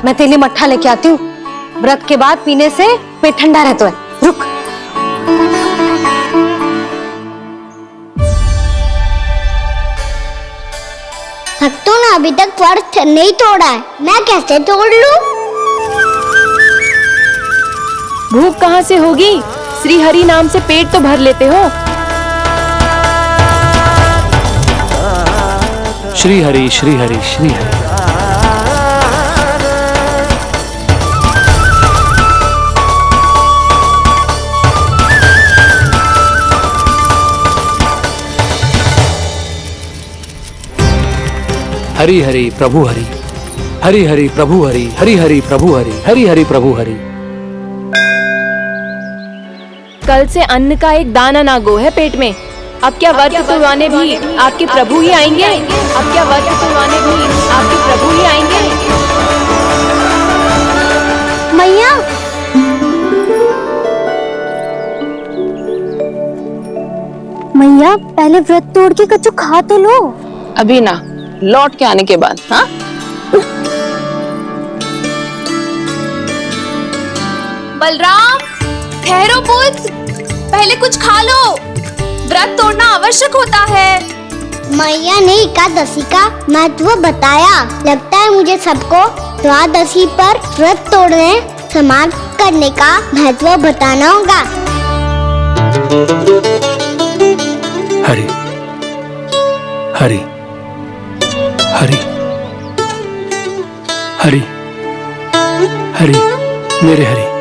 मैं तेरे लिए मट्ठा लेके आती हूँ। व्रत के बाद पीने से पेट ठंडा रहता है। रुक। भक्तों ने अभी तक व्रत नहीं तोड़ा है, मैं कैसे तोड़ लूं? भूख कहाँ से होगी? श्री हरि नाम से पेट तो भर लेते हो। श्री हरि श्री हरि श्री हरि। हरि हरि प्रभु हरि, हरि हरि प्रभु हरि, हरि हरि प्रभु हरि, हरि हरि प्रभु हरि। कल से अन्न का एक दाना ना गो है पेट में। अब क्या व्रत तुड़वाने भी आपके प्रभु ही आएंगे? अब क्या व्रत तुड़वाने भी आपके प्रभु ही आएंगे? मैया, मैया पहले व्रत तोड़ के कच्चू खा तो लो। अभी ना, लौट के आने के बाद। हाँ, बलराम, ठहरो पुत्र, पहले कुछ खा लो। व्रत तोड़ना आवश्यक होता है। मैया ने एकादशी का महत्व बताया। लगता है मुझे सबको द्वादशी पर व्रत तोड़ने समाप्त करने का महत्व बताना होगा। हरि हरि हरि हरि हरि, मेरे हरि।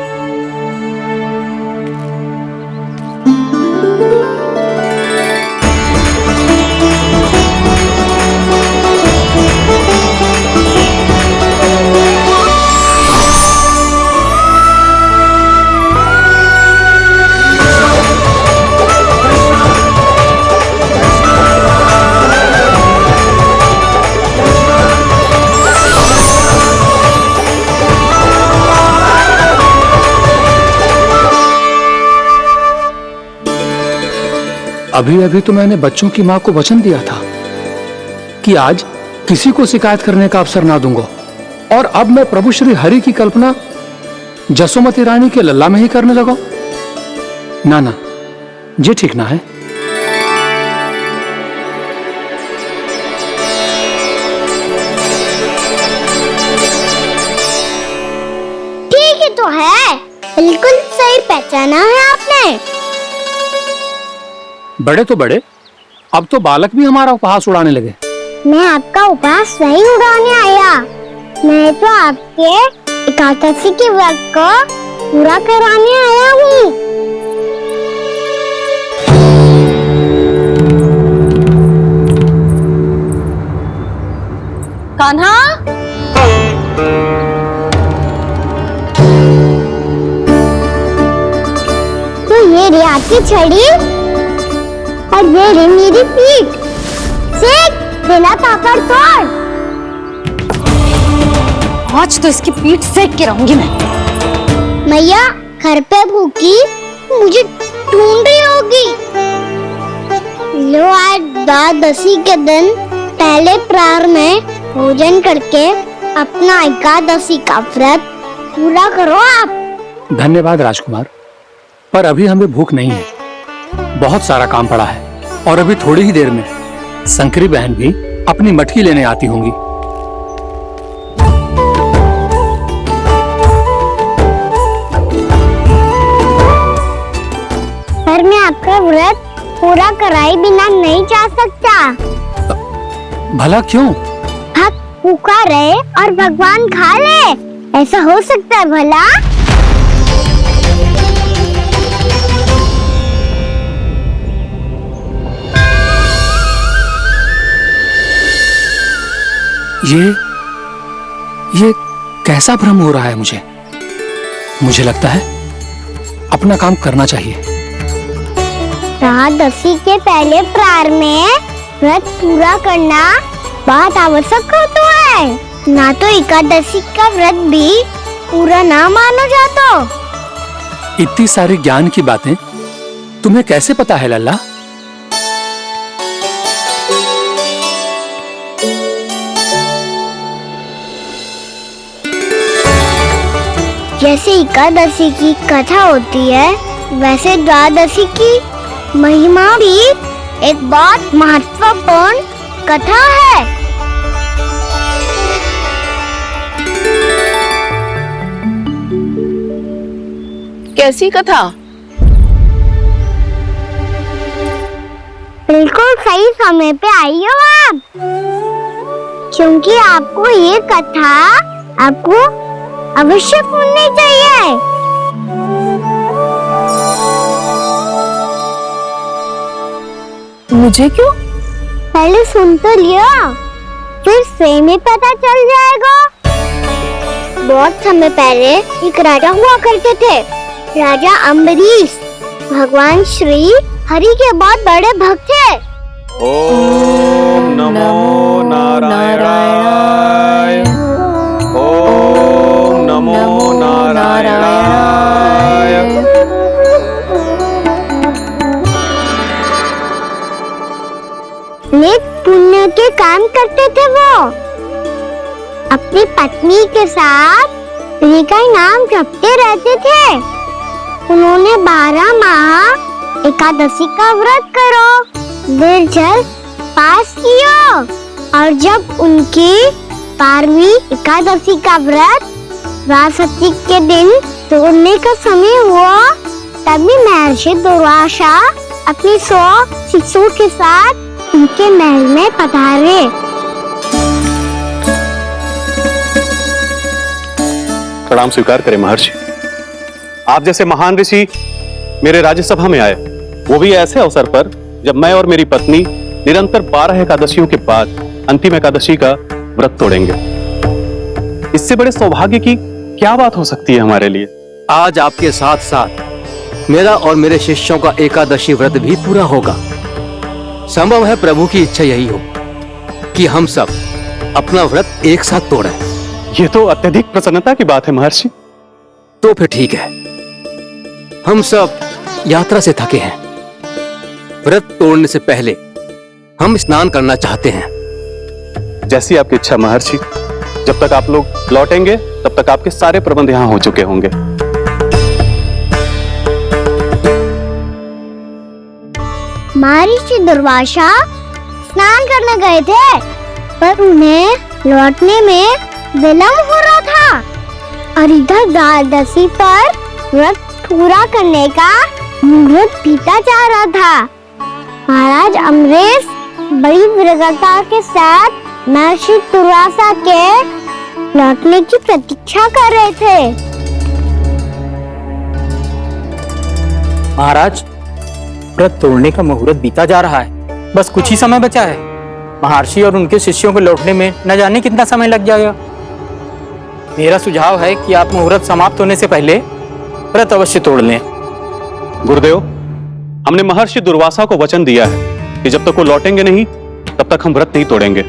अभी अभी तो मैंने बच्चों की मां को वचन दिया था कि आज किसी को शिकायत करने का अवसर ना दूंगा, और अब मैं प्रभु श्री हरि की कल्पना जसोमती रानी के लल्ला में ही करने लगा। ना ना, ये ठीक ना है। ठीक ही तो है, बिल्कुल सही पहचाना है आपने। बड़े तो बड़े, अब तो बालक भी हमारा उपहास उड़ाने लगे। मैं आपका उपहास नहीं उड़ाने आया, मैं तो आपके एकादशी के व्रत को पूरा कराने आया हूँ। कान्हा, तो ये रे आपकी छड़ी और ये रे मेरी पीठ। सेक बिना पापड़ तोड़। आज तो इसकी पीठ सेक के रहूंगी मैं। मैया घर पे भूखी मुझे ढूंढ रही होगी। लो, आज द्वादशी के दिन पहले प्रहर में भोजन करके अपना एकादशी का व्रत पूरा करो आप। धन्यवाद राजकुमार, पर अभी हमें भूख नहीं है। बहुत सारा काम पड़ा है, और अभी थोड़ी ही देर में शंकरी बहन भी अपनी मटकी लेने आती होंगी। पर मैं आपका व्रत पूरा कराए बिना नहीं जा सकता। भला क्यों? भक्त भूखा रहे और भगवान खा ले, ऐसा हो सकता है भला? ये कैसा भ्रम हो रहा है मुझे? मुझे लगता है अपना काम करना चाहिए। द्वादशी के पहले प्रहर में व्रत पूरा करना बहुत आवश्यक होता है, ना तो एकादशी का व्रत भी पूरा ना मानो जाता। इतनी सारी ज्ञान की बातें तुम्हें कैसे पता है लल्ला? जैसे एकादशी की कथा होती है, वैसे द्वादशी की महिमा भी एक बहुत महत्वपूर्ण कथा है। कैसी कथा? बिल्कुल सही समय पे आई हो आप, क्योंकि आपको ये कथा आपको अवश्य सुननी चाहिए। मुझे क्यों? पहले सुन तो लियो, फिर स्वयं ही पता चल जाएगा। बहुत समय पहले एक राजा हुआ करते थे, राजा अम्बरीश। भगवान श्री हरि के बहुत बड़े भक्त थे। ओम नमो नारायणाय। ओम नमो नारायणाय। नेक पुण्य के काम करते थे वो। अपनी पत्नी के साथ हरि का नाम जपते रहते थे। उन्होंने 12 माह एकादशी का व्रत करो, निर्जल पास किया, और जब उनकी 12वीं एकादशी का व्रत द्वादशी के दिन तोड़ने का समय हुआ, तभी महर्षि दुर्वासा अपनी 100 शिष्यों के साथ उनके महल में पधारे। प्रणाम स्वीकार करें महर्षि। आप जैसे महान ऋषि मेरे राज्यसभा में आए, वो भी ऐसे अवसर पर जब मैं और मेरी पत्नी निरंतर 12 एकादशियों के बाद अंतिम एकादशी का व्रत तोड़ेंगे। इससे बड़े सौभाग्य की क्या बात हो सकती है हमारे लिए। आज आपके साथ साथ मेरा और मेरे शिष्यों का एकादशी व्रत भी पूरा होगा। संभव है प्रभु की इच्छा यही हो कि हम सब अपना व्रत एक साथ तोड़ें। ये तो अत्यधिक प्रसन्नता की बात है महर्षि। तो फिर ठीक है, हम सब यात्रा से थके हैं। व्रत तोड़ने से पहले हम स्नान करना चाहते हैं। जैसी आपकी इच्छा महर्षि। जब तक आप लोग लौटेंगे तब तक आपके सारे प्रबंध यहाँ हो चुके होंगे। महर्षि दुर्वासा स्नान करने गए थे, पर उन्हें लौटने में विलंब हो रहा था, और इधर द्वादशी पर व्रत पूरा करने का मुहूर्त बीता जा रहा था। महाराज अम्बरीश बड़ी विरगता के साथ महर्षि दुर्वासा के लौटने की प्रतीक्षा कर रहे थे। महाराज, व्रत तोड़ने का मुहूर्त बीता जा रहा है, बस कुछ ही समय बचा है। महर्षि और उनके शिष्यों को लौटने में न जाने कितना समय लग जाएगा। मेरा सुझाव है कि आप मुहूर्त समाप्त होने से पहले व्रत अवश्य तोड़ लें। गुरुदेव, हमने महर्षि दुर्वासा को वचन दिया है कि जब तक वो लौटेंगे नहीं तब तक हम व्रत नहीं तोड़ेंगे।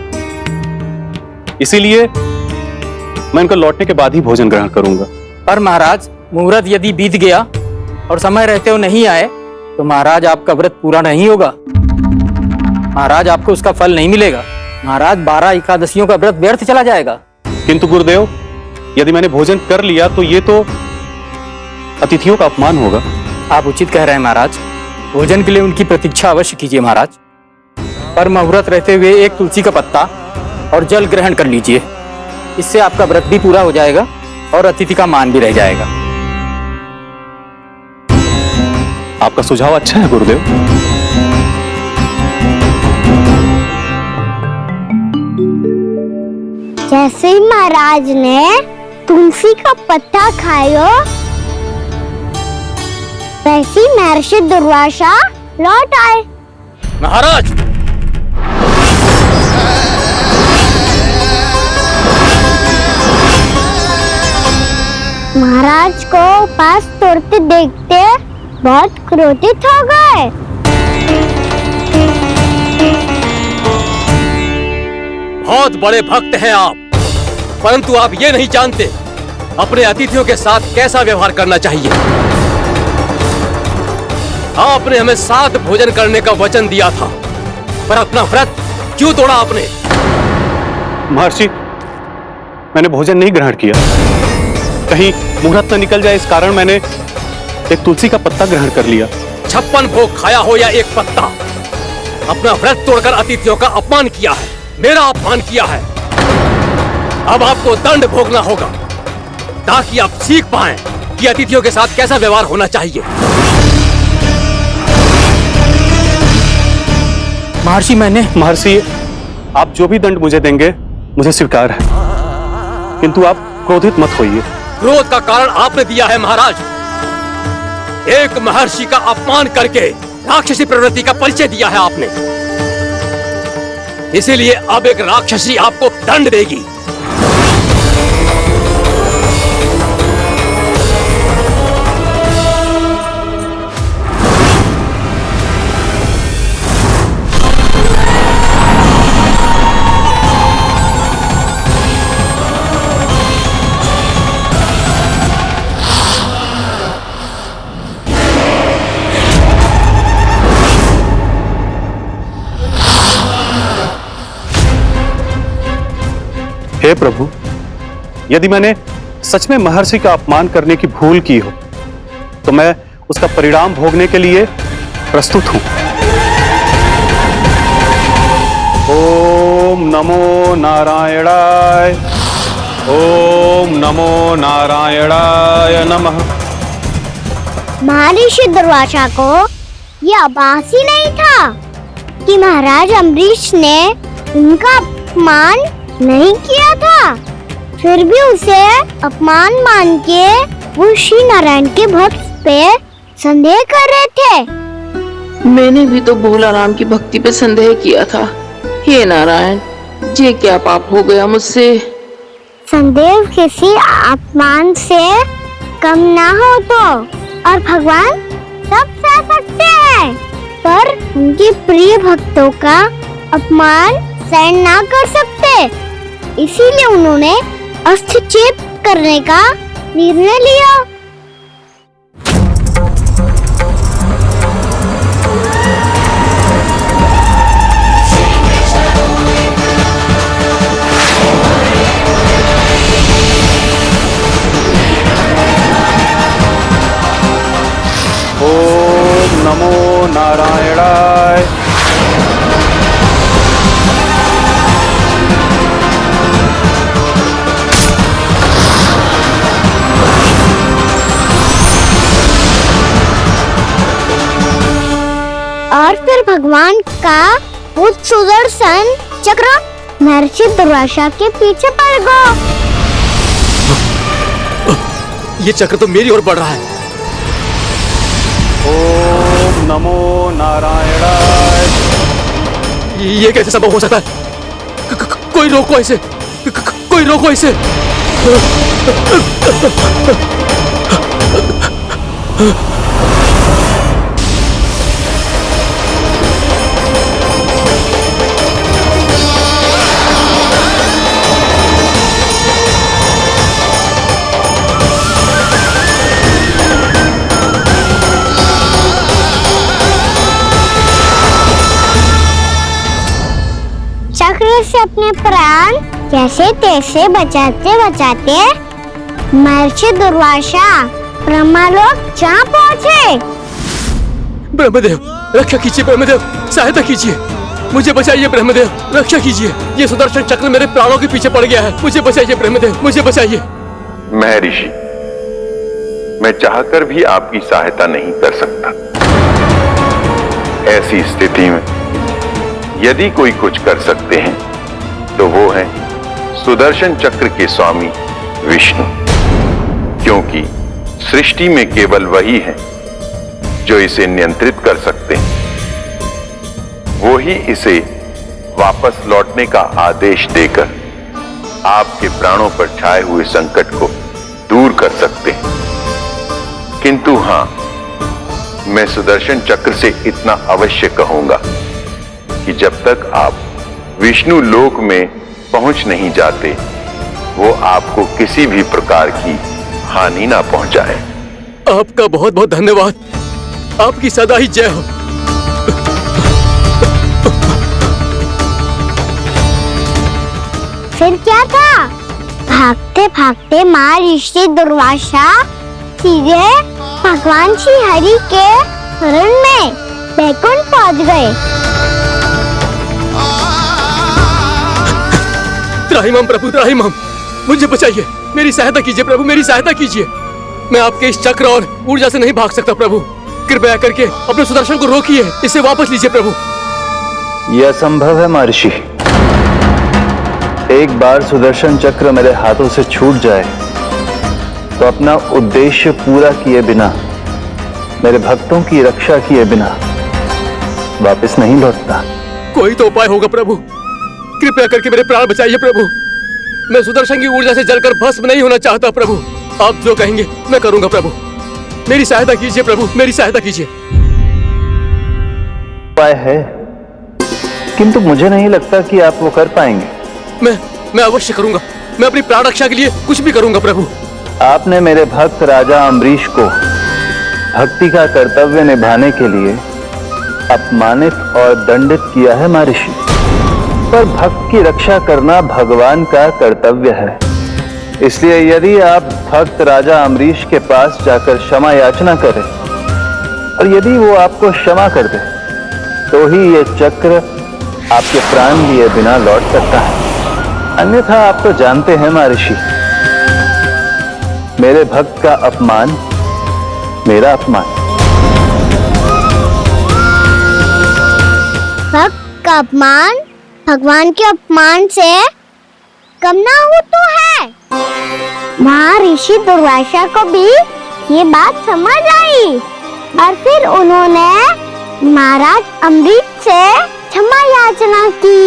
इसीलिए मैं इनका लौटने के बाद ही भोजन ग्रहण करूंगा। पर महाराज, मुहूर्त यदि बीत गया और समय रहते हुए नहीं आए तो महाराज आपका व्रत पूरा नहीं होगा। महाराज, आपको उसका फल नहीं मिलेगा। महाराज, 12 एकादशियों का व्रत व्यर्थ चला जाएगा। किंतु गुरुदेव, यदि मैंने भोजन कर लिया तो ये तो अतिथियों का अपमान होगा। आप उचित कह रहे हैं महाराज। भोजन के लिए उनकी प्रतीक्षा अवश्य कीजिए महाराज। पर मुहूर्त रहते हुए एक तुलसी का पत्ता और जल ग्रहण कर लीजिए। इससे आपका व्रत भी पूरा हो जाएगा और अतिथि का मान भी रह जाएगा। आपका सुझाव अच्छा है गुरुदेव। जैसे ही महाराज ने तुलसी का पत्ता खाया, वैसे ही महर्षि दुर्वासा लौट आए। महाराज, महाराज को उपास तोड़ते देखते बहुत क्रोधित हो गए। बहुत बड़े भक्त हैं आप, परंतु आप ये नहीं जानते अपने अतिथियों के साथ कैसा व्यवहार करना चाहिए। आपने हमें साथ भोजन करने का वचन दिया था, पर अपना व्रत क्यों तोड़ा आपने? महर्षि, मैंने भोजन नहीं ग्रहण किया। कहीं मुहूर्त न निकल जाए, इस कारण मैंने एक तुलसी का पत्ता ग्रहण कर लिया। 56 भोग खाया हो या एक पत्ता, अपना व्रत तोड़कर अतिथियों का अपमान किया है, मेरा अपमान किया है। अब आपको दंड भोगना होगा ताकि आप सीख पाएं कि अतिथियों के साथ कैसा व्यवहार होना चाहिए। महर्षि, आप जो भी दंड मुझे देंगे मुझे स्वीकार है, किंतु आप क्रोधित मत होइए। क्रोध का कारण आपने दिया है महाराज। एक महर्षि का अपमान करके राक्षसी प्रवृत्ति का परिचय दिया है आपने, इसीलिए अब एक राक्षसी आपको दंड देगी। हे प्रभु, यदि मैंने सच में महर्षि का अपमान करने की भूल की हो तो मैं उसका परिणाम भोगने के लिए प्रस्तुत हूं। ओम नमो नारायणाय, ओम नमो नारायणाय नमः। महर्षि दुर्वासा को यह आभास ही नहीं था कि महाराज अम्बरीश ने उनका अपमान नहीं किया था, फिर भी उसे अपमान मान के वो श्री नारायण के भक्त पे संदेह कर रहे थे। मैंने भी तो भोला राम की भक्ति पे संदेह किया था। हे नारायण, ये क्या पाप हो गया मुझसे? संदेह किसी अपमान से कम ना हो तो, और भगवान सब सह सकते हैं, पर उनके प्रिय भक्तों का अपमान सहन ना कर सकते, इसीलिए उन्होंने हस्तक्षेप करने का निर्णय लिया। ओम नमो नारायणाय। और फिर भगवान का वो सुदर्शन चक्र महर्षि दुर्वासा के पीछे पड़ गया। ये चक्र तो मेरी ओर बढ़ रहा है। ओम नमो नारायणाय। ये कैसे संभव हो सकता है? कोई रोको इसे, कोई रोको इसे। चक्र से अपने प्राण जैसे तैसे बचाते बचाते महर्षि दुर्वासा ब्रह्मलोक जा पहुँचे। ब्रह्मदेव, रक्षा कीजिए। ब्रह्मदेव, सहायता कीजिए, मुझे बचाइए। ब्रह्मदेव, रक्षा कीजिए। ये सुदर्शन चक्र मेरे प्राणों के पीछे पड़ गया है। मुझे बचाइए ब्रह्मदेव, मुझे बचाइए। महर्षि, मैं चाहकर भी आपकी सहायता नहीं कर सकता। ऐसी स्थिति में यदि कोई कुछ कर सकते हैं तो वो है सुदर्शन चक्र के स्वामी विष्णु, क्योंकि सृष्टि में केवल वही है जो इसे नियंत्रित कर सकते हैं। वो ही इसे वापस लौटने का आदेश देकर आपके प्राणों पर छाए हुए संकट को दूर कर सकते हैं। किंतु हां, मैं सुदर्शन चक्र से इतना अवश्य कहूंगा कि जब तक आप विष्णु लोक में पहुंच नहीं जाते, वो आपको किसी भी प्रकार की हानि ना पहुंचाए। आपका बहुत बहुत धन्यवाद। आपकी सदा ही जय हो। फिर क्या था? भागते भागते महर्षि दुर्वासा सीधे भगवान श्री हरि के शरण में बैकुंठ पहुंच गए। त्राहिमाम प्रभु, त्राहिमाम, मुझे बचाइए, मेरी सहायता कीजिए प्रभु, मेरी सहायता कीजिए। मैं आपके इस चक्र और ऊर्जा से नहीं भाग सकता प्रभु, कृपया करके अपने सुदर्शन को रोकिए, इसे वापस लीजिए प्रभु। यह असंभव है महर्षि। एक बार सुदर्शन चक्र मेरे हाथों से छूट जाए तो अपना उद्देश्य पूरा किए बिना, मेरे भक्तों की रक्षा किए बिना वापस नहीं लौटता। कोई तो उपाय होगा प्रभु, कृपया करके मेरे प्राण बचाइए प्रभु। मैं सुदर्शन की ऊर्जा से जलकर भस्म नहीं होना चाहता प्रभु। आप जो कहेंगे मैं करूंगा प्रभु, मेरी सहायता कीजिए प्रभु, मेरी सहायता कीजिए। उपाय है, किंतु मुझे नहीं लगता कि आप वो कर पाएंगे। मैं अवश्य करूंगा, मैं अपनी प्राण रक्षा के लिए कुछ भी करूंगा प्रभु। आपने मेरे भक्त राजा अम्बरीश को भक्ति का कर्तव्य निभाने के लिए अपमानित और दंडित किया है महर्षि, पर भक्त की रक्षा करना भगवान का कर्तव्य है। इसलिए यदि आप भक्त राजा अम्बरीश के पास जाकर क्षमा याचना करें और यदि वो आपको क्षमा कर दे तो ही ये चक्र आपके प्राण लिए बिना लौट सकता है। अन्यथा आप तो जानते हैं महर्षि, मेरे भक्त का अपमान मेरा अपमान। भक्त का अपमान भगवान के अपमान से कम ना हो तो है। महर्षि दुर्वासा को भी ये बात समझ आई और फिर उन्होंने महाराज अम्बरीश से क्षमा याचना की।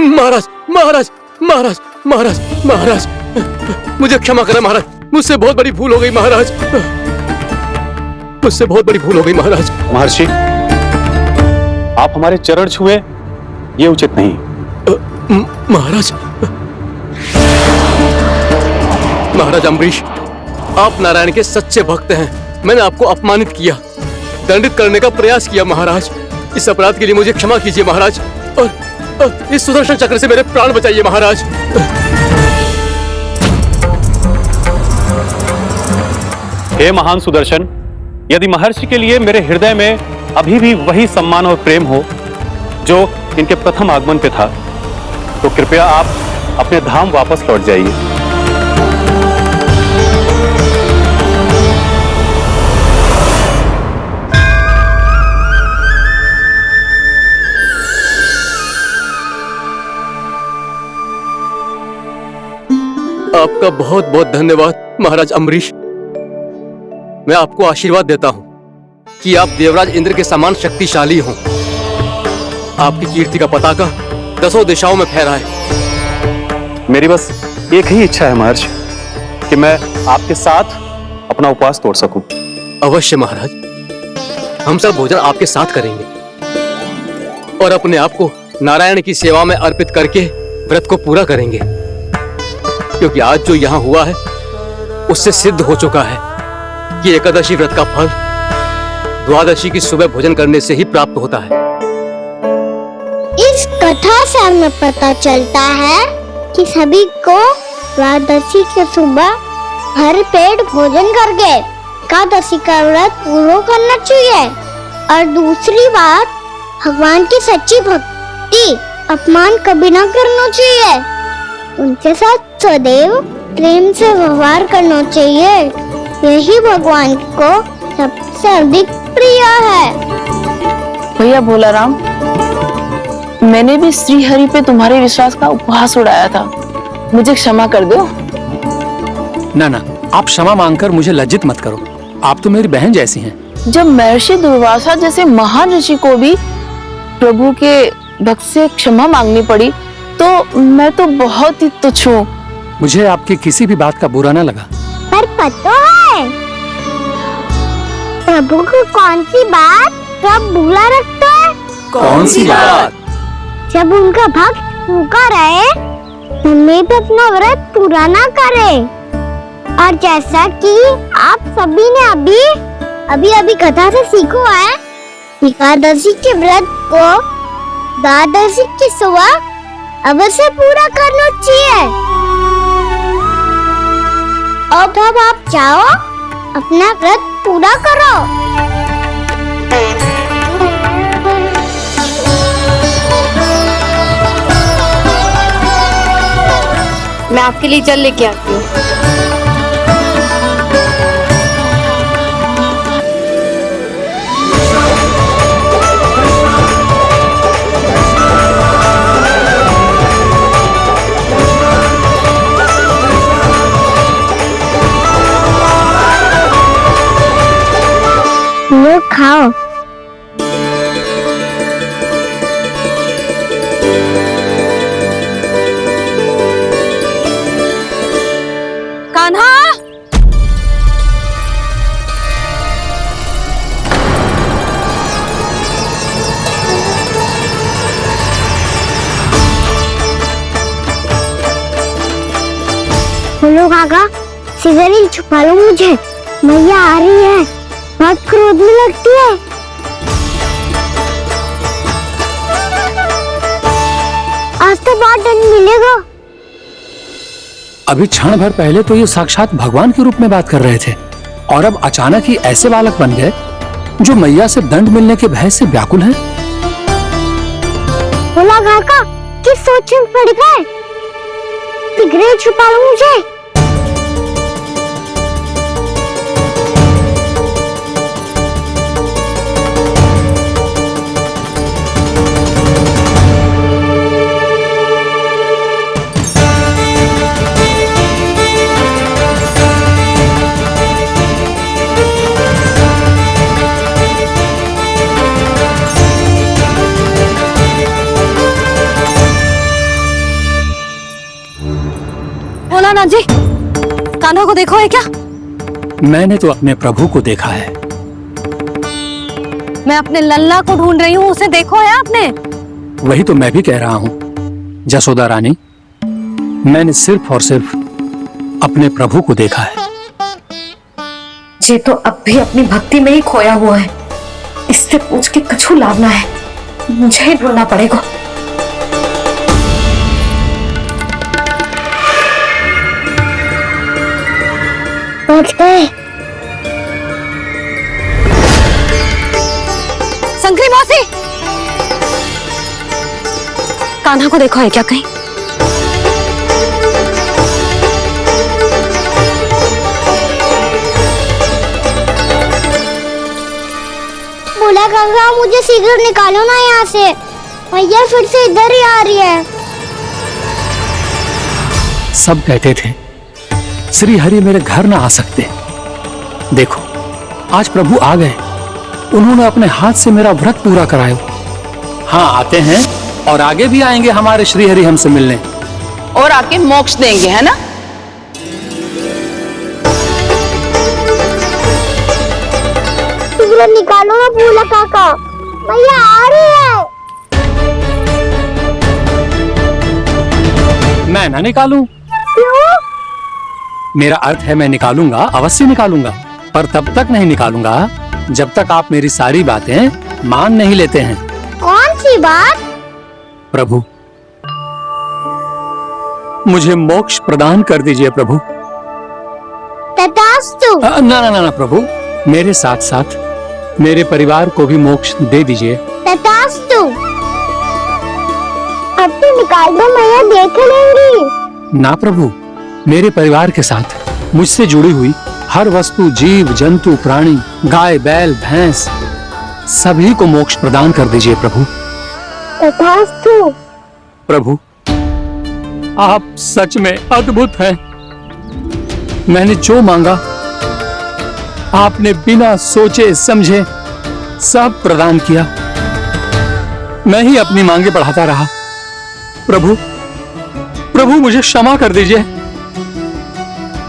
महाराज महाराज महाराज महाराज महाराज, मुझे क्षमा करें महाराज, मुझसे बहुत बड़ी भूल हो गई महाराज, मुझसे बहुत बड़ी भूल हो गई महाराज। महर्षि, आप हमारे चरण छुए ये उचित नहीं। महाराज, महाराज अम्बरीश, आप नारायण के सच्चे भक्त हैं। मैंने आपको अपमानित किया, दंडित करने का प्रयास किया महाराज। इस अपराध के लिए मुझे क्षमा कीजिए महाराज, और इस सुदर्शन चक्र से मेरे प्राण बचाइए महाराज। हे महान सुदर्शन, यदि महर्षि के लिए मेरे हृदय में अभी भी वही सम्मान और प्रेम हो जो इनके प्रथम आगमन पे था, तो कृपया आप अपने धाम वापस लौट जाइए। आपका बहुत बहुत धन्यवाद महाराज अम्बरीश। मैं आपको आशीर्वाद देता हूं कि आप देवराज इंद्र के समान शक्तिशाली हों। आपकी कीर्ति का पताका 10 दिशाओं में फहराए। मेरी बस एक ही इच्छा है महर्षि, कि मैं आपके साथ अपना उपवास तोड़ सकूं। अवश्य महाराज, हम सब भोजन आपके साथ करेंगे और अपने आप को नारायण की सेवा में अर्पित करके व्रत को पूरा करेंगे, क्योंकि आज जो यहाँ हुआ है उससे सिद्ध हो चुका है कि एकादशी व्रत का फल द्वादशी की सुबह भोजन करने से ही प्राप्त होता है। इस कथा से हमें पता चलता है कि सभी को द्वादशी के सुबह भर पेट भोजन करके एकादशी का व्रत पूरा करना चाहिए। और दूसरी बात, भगवान की सच्ची भक्ति अपमान कभी ना करना चाहिए, उनके साथ सदैव प्रेम से व्यवहार करना चाहिए। यही भगवान को सबसे अधिक प्रिय है। भैया भोला राम, मैंने भी श्री हरि पे तुम्हारे विश्वास का उपहास उड़ाया था, मुझे क्षमा कर दो। ना ना, आप क्षमा मांगकर मुझे लज्जित मत करो, आप तो मेरी बहन जैसी हैं। जब महर्षि दुर्वासा जैसे महान ऋषि को भी प्रभु के भक्त से क्षमा मांगनी पड़ी, तो मैं तो बहुत ही तुच्छ हूँ। मुझे आपकी किसी भी बात का बुरा ना लगा। पर पता है प्रभु को कौन सी बात सब भूला रखता है? कौन सी बात? जब उनका भक्त भूखा रहे, हमें भी अपना व्रत पूरा ना करे। और जैसा कि आप सभी ने अभी कथा से सीखो है, एकादशी के व्रत को द्वादशी की सुबह अवश्य पूरा करना चाहिए। अब आप जाओ, अपना व्रत पूरा करो। मैं आपके लिए जल लेके आती हूँ। लो खाओ। कान्हा, बोलो काका, सिगरेट छुपा लो मुझे, मैया आ रही है, बहुत क्रोध में लगती है। आज तो बहुत दंड मिलेगा। अभी क्षण भर पहले तो ये साक्षात भगवान के रूप में बात कर रहे थे और अब अचानक ही ऐसे बालक बन गए जो मैया से दंड मिलने के भय से व्याकुल हैं। बोला काका, किस सोच में पड़ गए? सिगरेट छुपा लो मुझे। भोलानाथ जी, कान्हा को देखो है क्या? मैंने तो अपने प्रभु को देखा है। मैं अपने लल्ला को ढूंढ रही हूँ, उसे देखो है आपने? वही तो मैं भी कह रहा हूँ जसोदा रानी, मैंने सिर्फ और सिर्फ अपने प्रभु को देखा है। ये तो अब भी अपनी भक्ति में ही खोया हुआ है, इससे पूछ के कछु लाभ ना है, मुझे ही ढूंढना पड़ेगा। पहुंच गए। शंकरी मौसी, कान्हा को देखो है क्या कहीं? बोला काका, मुझे सिगरेट निकालो ना यहाँ से, मैया फिर से इधर ही आ रही है। सब कहते थे श्री हरि मेरे घर ना आ सकते, देखो आज प्रभु आ गए, उन्होंने अपने हाथ से मेरा व्रत पूरा कराया। हाँ, आते हैं और आगे भी आएंगे हमारे श्री हरि हमसे मिलने और आके मोक्ष देंगे, है ना? सिगरेट निकालो ना बोला काका, मैया आ रही है। मैं ना निकालूं? क्यों? मेरा अर्थ है मैं निकालूंगा, अवश्य निकालूंगा, पर तब तक नहीं निकालूंगा जब तक आप मेरी सारी बातें मान नहीं लेते हैं। कौन सी बात? प्रभु, मुझे मोक्ष प्रदान कर दीजिए प्रभु। तथास्तु। ना ना ना प्रभु, मेरे साथ साथ मेरे परिवार को भी मोक्ष दे दीजिए। तथास्तु। अब तो निकाल दो, मैया देख लेंगी। ना प्रभु, मेरे परिवार के साथ मुझसे जुड़ी हुई हर वस्तु, जीव जंतु, प्राणी, गाय बैल भैंस, सभी को मोक्ष प्रदान कर दीजिए प्रभु। तथास्तु। प्रभु, आप सच में अद्भुत हैं। मैंने जो मांगा आपने बिना सोचे समझे सब प्रदान किया। मैं ही अपनी मांगे बढ़ाता रहा। प्रभु, प्रभु मुझे क्षमा कर दीजिए,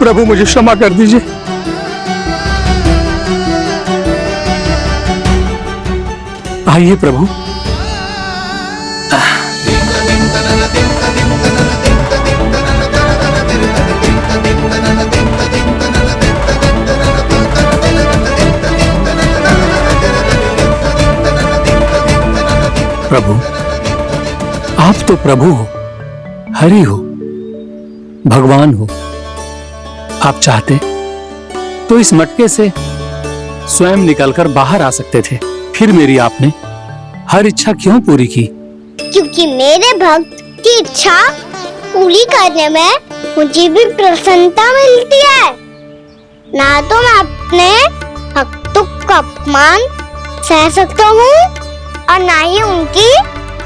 प्रभु मुझे क्षमा कर दीजिए। आइए प्रभु। प्रभु, आप तो प्रभु हो, हरि हो, भगवान हो। आप चाहते तो इस मटके से स्वयं निकलकर बाहर आ सकते थे। फिर मेरी आपने हर इच्छा क्यों पूरी की? क्योंकि मेरे भक्त की इच्छा पूरी करने में मुझे भी प्रसन्नता मिलती है। ना तो मैं अपने भक्तों का अपमान सह सकता हूँ और ना ही उनकी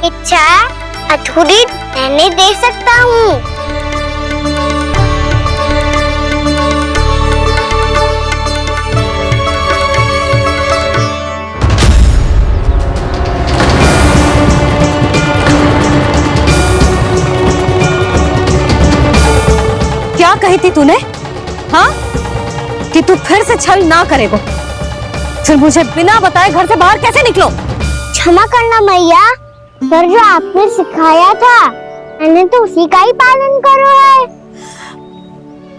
इच्छा अधूरी रहने दे सकता हूँ। क्या कही थी तूने? हाँ, कि तू फिर से छल ना करेगा। फिर मुझे बिना बताए घर से बाहर कैसे निकलो? क्षमा करना मैया, पर जो आपने सिखाया था मैंने तो उसी का ही पालन करो है।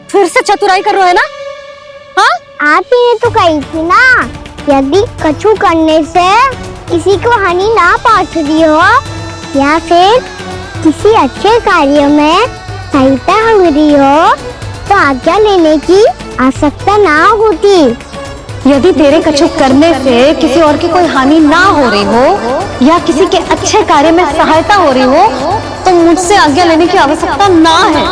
फिर से चतुराई कर रहे हो है ना? हाँ, आप ही ने तो कही थी ना, यदि कछु करने से किसी को हानि ना पहुंचती हो या फिर किसी अच्छे कार्य में सहायता मिली हो तो आज्ञा लेने की आवश्यकता ना होती। यदि तेरे कछु करने से किसी और की कोई हानि ना हो रही हो या किसी के अच्छे कार्य में सहायता हो रही हो तो मुझसे आज्ञा लेने की आवश्यकता ना है।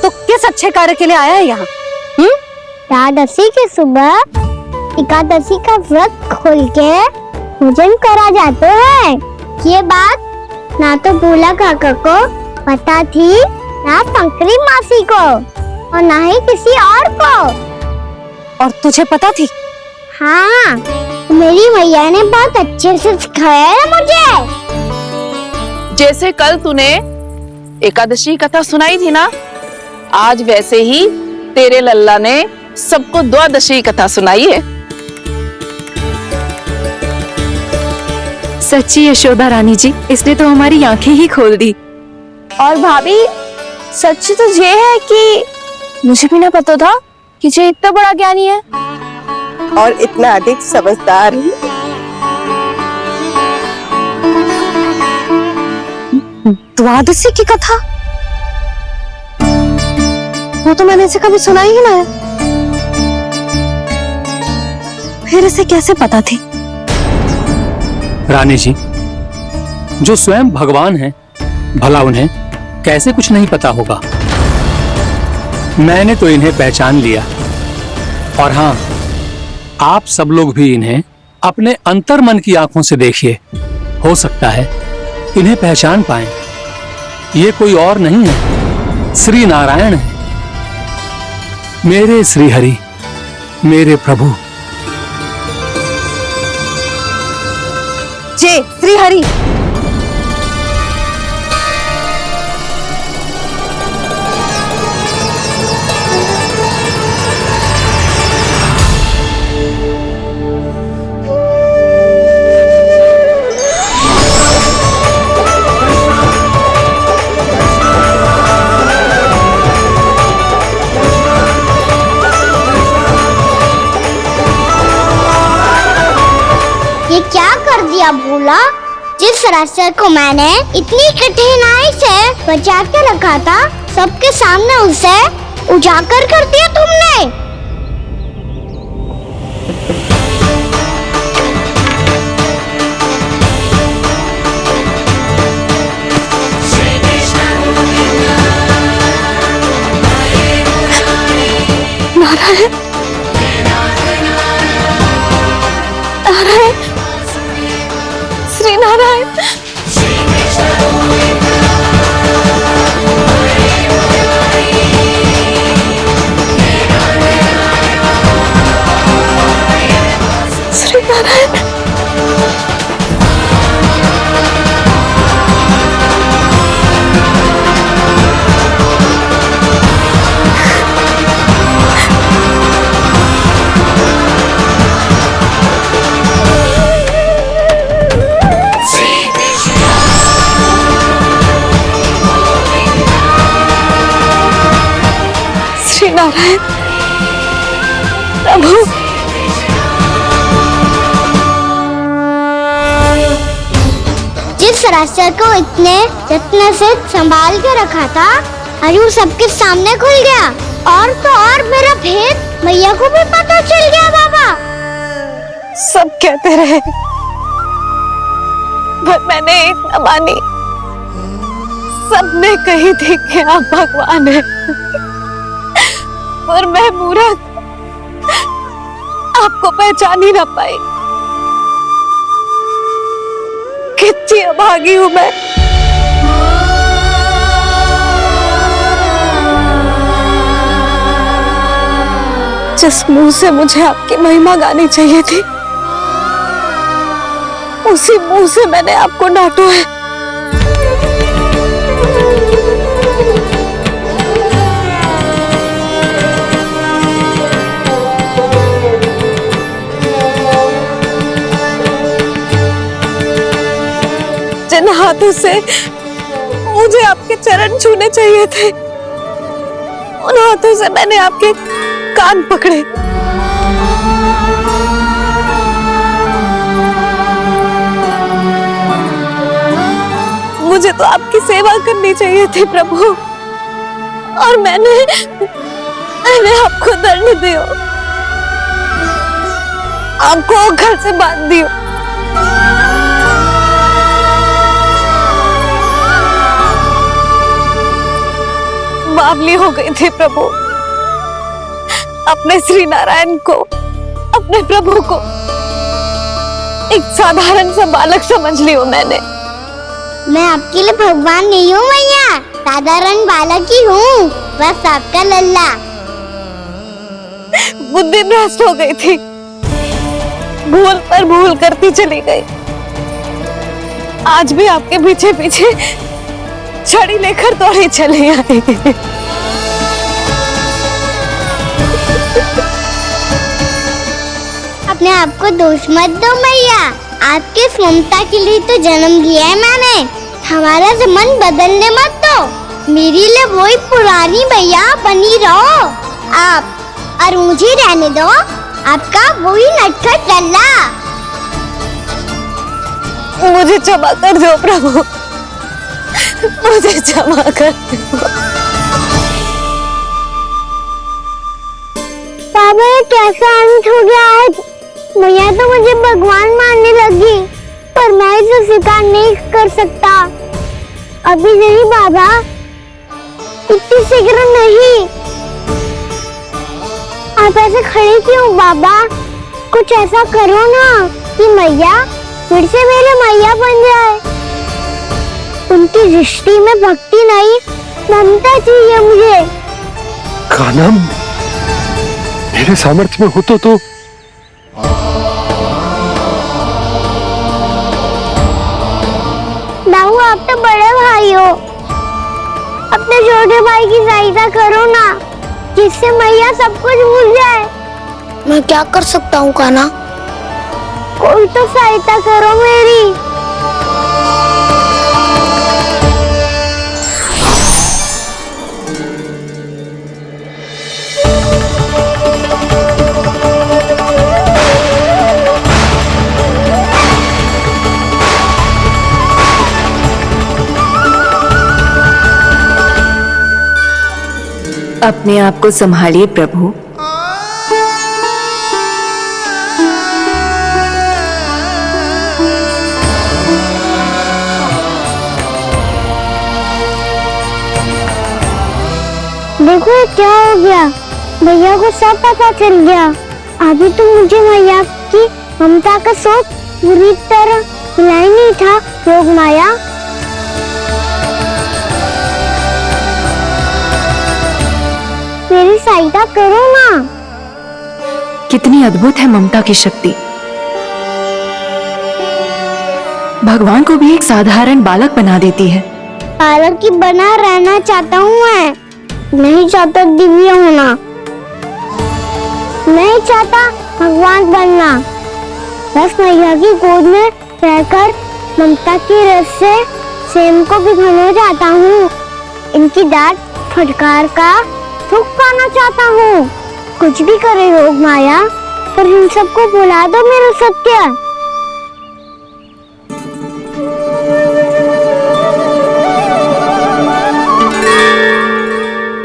तो किस अच्छे कार्य के लिए आया है यहाँ? एकादशी की सुबह एकादशी का व्रत खोल के भोजन करा जाते हैं। ये बात ना तो भोला काका को पता थी, ना शंकरी मासी को और ना ही किसी और को। और तुझे पता थी? हाँ, मेरी मैया ने बहुत अच्छे से सिखाया है मुझे। जैसे कल तूने एकादशी कथा सुनाई थी ना, आज वैसे ही तेरे लल्ला ने सबको द्वादशी कथा सुनाई है। सच्ची यशोदा रानी जी, इसने तो हमारी आंखें ही खोल दी। और भाभी, सच तो ये है कि मुझे भी ना पता था कि ये इतना बड़ा ज्ञानी है और इतना अधिक समझदार भी। द्वादशी की कथा? वो तो मैंने इसे कभी सुना ही ना है। फिर इसे कैसे पता थी? रानी जी, जो स्वयं भगवान हैं, भला उन्हें कैसे कुछ नहीं पता होगा? मैंने तो इन्हें पहचान लिया। और हाँ, आप सब लोग भी इन्हें अपने अंतर मन की आंखों से देखिए, हो सकता है इन्हें पहचान पाएं। ये कोई और नहीं है, श्री नारायण है, मेरे श्री हरि, मेरे प्रभु। जय श्री हरि। ये क्या कर दिया भोला? जिस रास्ते को मैंने इतनी कठिनाई से बचा के रखा था, सबके सामने उसे उजागर कर दिया तुमने। नारायण, नारायण, श्री नारायण। श्री नारायण। श्री नारायण प्रभु। जिस रास्ते को इतने जत्न से संभाल के रखा था, अरे वो सबके सामने खुल गया। और तो और मेरा भेद मैया को भी पता चल गया बाबा। सब कहते रहे पर मैंने एक न मानी। सबने कही थी कि आप भगवान हैं, पर मैं मूर्ख आपको पहचान ही ना पाई। कितनी अभागी हूं मैं। जिस मुंह से मुझे आपकी महिमा गानी चाहिए थी, उसी मुंह से मैंने आपको डांटा है। जिन हाथों से मुझे आपके चरण छूने चाहिए थे, उन हाथों से मैंने आपके कान पकड़े। मुझे तो आपकी सेवा करनी चाहिए थी प्रभु, और मैंने आपको दंड दिया, आपको घर से बांध दिया। बावली हो गई थी प्रभु। अपने श्री नारायण को, अपने प्रभु को एक साधारण सा बालक समझ लियो मैंने। मैं आपके लिए भगवान नहीं हूँ मैया, साधारण बालक ही हूँ, बस आपका लल्ला। बुद्धि भ्रष्ट हो गई थी, भूल पर भूल करती चली गई। आज भी आपके पीछे पीछे छड़ी लेकर दौड़ी चली आई। अपने आप को दोष मत दो मैया, आपके ममता के लिए तो जन्म लिया है मैंने। हमारा से मन बदलने मत दो, मेरे लिए वही पुरानी मैया बनी रहो आप, और मुझे रहने दो आपका वही नटखट लल्ला। मुझे क्षमा कर दो प्रभु, मुझे क्षमा कर दो। बाबा ये कैसा अंत हो गया है? मैया तो मुझे भगवान मानने लगी, पर मैं इसे स्वीकार नहीं कर सकता। अभी नहीं बाबा, इतनी शीघ्र नहीं। आप ऐसे खड़े क्यों बाबा? कुछ ऐसा करो ना कि मैया फिर से मेरे मैया बन जाए। उनकी दृष्टि में भक्ति नहीं, ममता चाहिए मुझे। कान्हा, मेरे सामर्थ्य में हो तो बाबू आप तो बड़े भाई हो, अपने छोटे भाई की सहायता करो ना, जिससे मैया सब कुछ भूल जाए। मैं क्या कर सकता हूँ कान्हा? कोई तो सहायता करो मेरी। अपने आप को संभालिए प्रभु। देखो ये क्या हो गया, भैया को सब पता चल गया। अभी तो मुझे मैया की ममता का शौक पूरी तरह मिला ही नहीं था। योग माया, मेरी सहायता करो ना। कितनी अद्भुत है ममता की शक्ति। भगवान को भी एक साधारण बालक बना देती है। बालक की बना रहना चाहता हूँ मैं, नहीं चाहता दिव्य होना, नहीं चाहता भगवान बनना। बस मैया की गोद में रहकर ममता की रस से सेम को भिगोना चाहता हूँ। इनकी डांट फटकार का सुख पाना चाहता हूँ। कुछ भी करे योग माया, पर इन सबको भुला दो मेरा सत्य।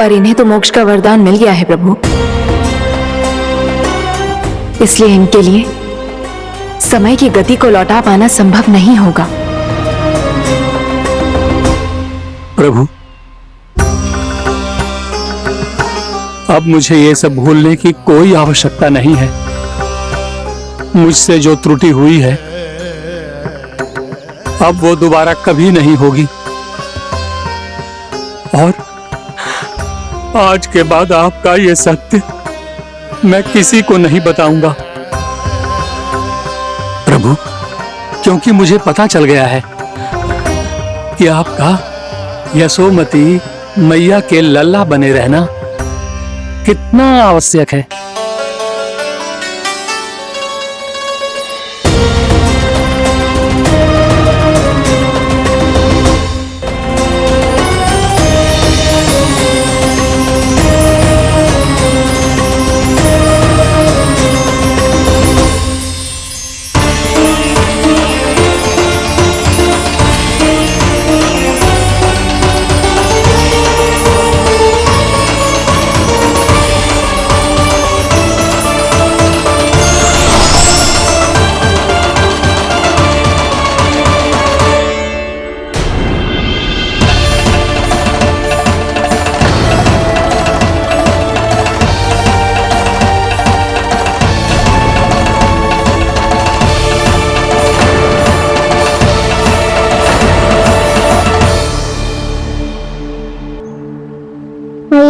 और इन्हें तो मोक्ष का वरदान मिल गया है प्रभु, इसलिए इनके लिए समय की गति को लौटा पाना संभव नहीं होगा। प्रभु, अब मुझे ये सब भूलने की कोई आवश्यकता नहीं है। मुझसे जो त्रुटि हुई है अब वो दोबारा कभी नहीं होगी, और आज के बाद आपका ये सत्य मैं किसी को नहीं बताऊंगा प्रभु, क्योंकि मुझे पता चल गया है कि आपका यशोमती मैया के लल्ला बने रहना कितना आवश्यक है।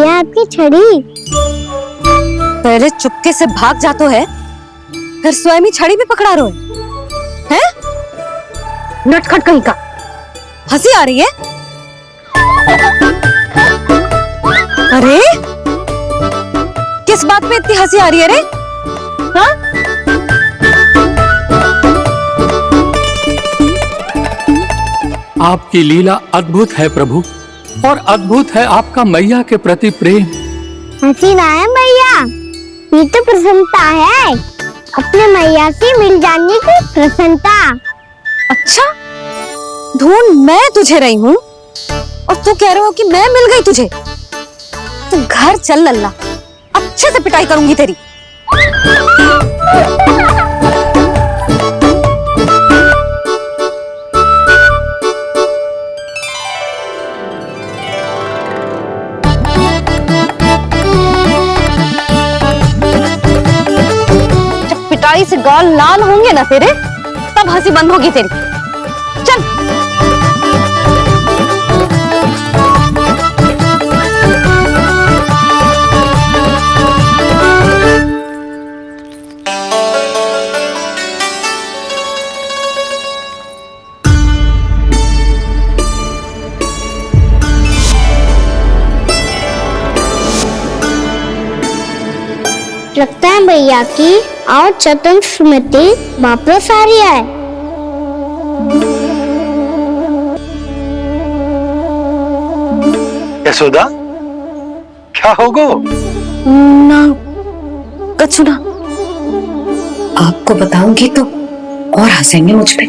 आपकी छड़ी। पहले चुपके से भाग जातो है, फिर स्वयं ही छड़ी भी पकड़ा रो है? नटखट कहीं का। हंसी आ रही है? अरे किस बात पे इतनी हंसी आ रही है रे? हाँ? आपकी लीला अद्भुत है प्रभु, और अद्भुत है आपका मैया के प्रति प्रेम। हंसी ना है मैया, ये तो प्रसन्नता है, अपने मैया से मिल जाने की प्रसन्नता। अच्छा, ढूंढ मैं तुझे रही हूँ और तू कह रहे हो कि मैं मिल गई तुझे। तू घर चल लल्ला, अच्छे से पिटाई करूंगी तेरी। पिटाई से गाल लाल होंगे ना तेरे, तब हंसी बंद होगी तेरी। चल। लगता है भैया की और चतुर स्मृति वापस आ रही है। यशोदा, क्या होगो? ना कछु ना, आपको बताऊंगी तो और हंसेंगे मुझ पे।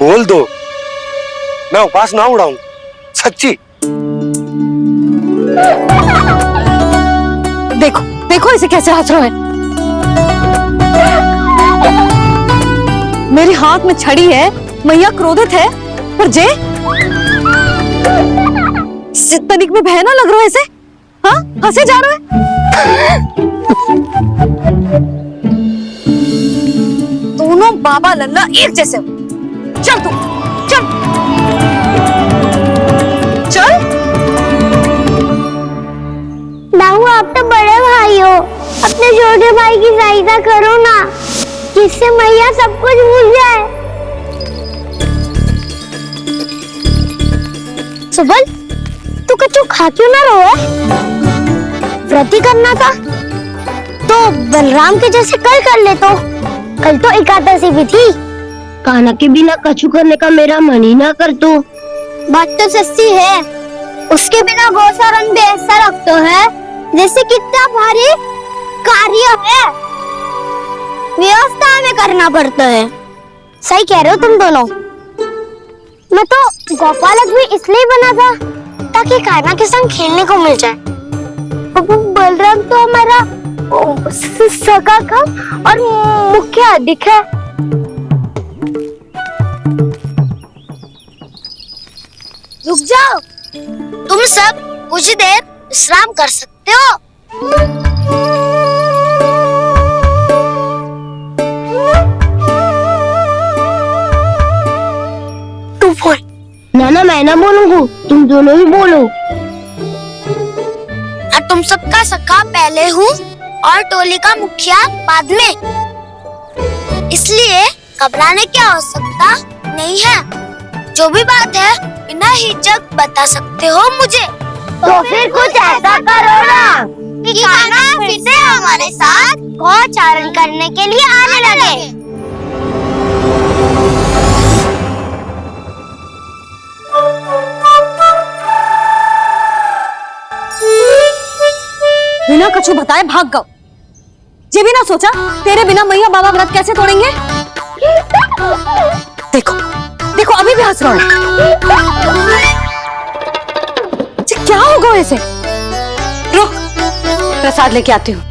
बोल दो, मैं उपवास ना उड़ाऊं, सच्ची। देखो देखो इसे कैसे हंस रहा है। मेरे हाथ में छड़ी है, मैया क्रोधित है, पर जे तनिक में भय ना लग रहा है ऐसे? हाँ, हंसे जा रहा है। दोनों बाबा लल्ला एक जैसे हो। चल तू, चल चल। दाऊ, आप तो बड़े भाई हो, अपने छोटे भाई की सहायता करो ना, जिससे मैया सब कुछ भूल जाए। सुबल, तू कच्चू खा क्यों ना रो है? व्रत ही करना था तो बलराम के जैसे कल कर ले। तो कल तो एकादशी भी थी। कान्हा के बिना कछु करने का मेरा मन ही ना कर। तो बात तो सच्ची है, उसके बिना गौसारन भी ऐसा लगता है जैसे कितना भारी कार्य है, व्यवस्था में करना पड़ता है। सही कह रहे हो तुम दोनों। मैं तो गोपालक भी इसलिए बना था ताकि कान्हा के संग खेलने को मिल जाए। बलराम तो हमारा सगा का और मुख्य अधिक है। रुक जाओ, तुम सब कुछ देर विश्राम कर सकते हो। तू बोल। ना मैं ना बोलूंगा, तुम दोनों ही बोलो। और तुम सबका सखा पहले हूँ और टोली का मुखिया बाद में, इसलिए घबराने की आवश्यकता नहीं है। जो भी बात है बिना हिचक बता सकते हो मुझे। तो फिर कुछ ऐसा करो ना कि कान्हा फिर से हमारे साथ गौचारण करने के लिए आने लगे। बिना कछु बताए भाग गओ। ये भी ना सोचा तेरे बिना मैया बाबा व्रत कैसे तोड़ेंगे। देखो देखो अभी भी हंस रहा हूँ। क्या होगा ऐसे? रुक, प्रसाद लेके आती हूँ।